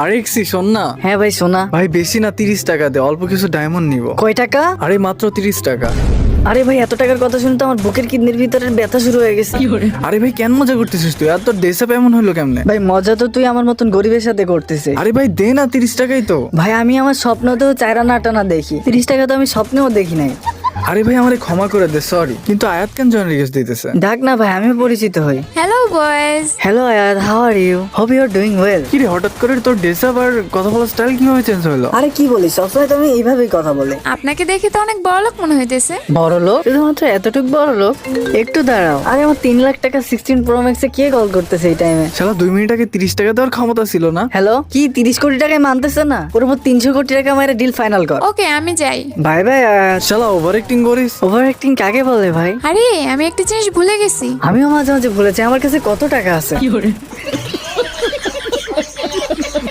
আরেকসি শোন না। হ্যাঁ ভাই শোনা। ভাই বেশি না 30 টাকা দে, অল্প কিছু ডায়মন্ড নিব। কয় টাকা? আরে মাত্র 30 টাকা। আরে ভাই এত টাকার কথা শুনতে আমার বুকের কিডনির ভিতরে ব্যথা শুরু হয়ে গেছে। আরে ভাই কেন মজা করতেছিস তুই? আর তোর ডেসাপ এমন হইলো কেমনে? ভাই মজা তো তুই আমার মতন গরিবের সাথে করতেছে। আরে ভাই দে না, 30 টাকাই তো। ভাই আমি আমার স্বপ্নতেও চায়রা টানা দেখি, 30 টাকা তো আমি স্বপ্নেও দেখি নাই। আরে ভাই আমারে ক্ষমা করে দে, সরি। কিন্তু আয়াত কেন জয়েন রিকোয়েস্ট দিতেছে? ডাক না ভাই, আমি পরিচিত হই। Hello boys. Hello Ayad, how are you? Hope you are doing well. কি রে হঠাৎ করে তোর ডেসাপ আর কথা বলার স্টাইল কিভাবে চেঞ্জ হলো? আরে কি বলিস, সবসময় তো আমি এইভাবেই কথা বলি। আপনাকে দেখে তো অনেক বড়লোক মনে হইতেছে। বড় লোক? শুধুমাত্র এতটুকু বড় লোক? একটু দাঁড়াও, আরে আমার 3 লাখ টাকা 16 প্রো ম্যাক্সে কে কল করতেছে এই টাইমে? শালা 2 মিনিট আগে 30 টাকা দেওয়ার ক্ষমতা ছিল না? হ্যালো, কি 30 কোটি টাকায় মানতেছে না? পুরো 300 কোটি টাকা মেরে ডিল ফাইনাল কর। ওকে আমি যাই। Bye bye Ayad. শালা ওভার অ্যাক্টিং করিস। ওভার অ্যাক্টিং কাকে বলে ভাই? আরে আমি একটা জিনিস ভুলে গেছি। আমিও মাঝে মাঝে ভুলেছি আমার কাছে কত টাকা আছে।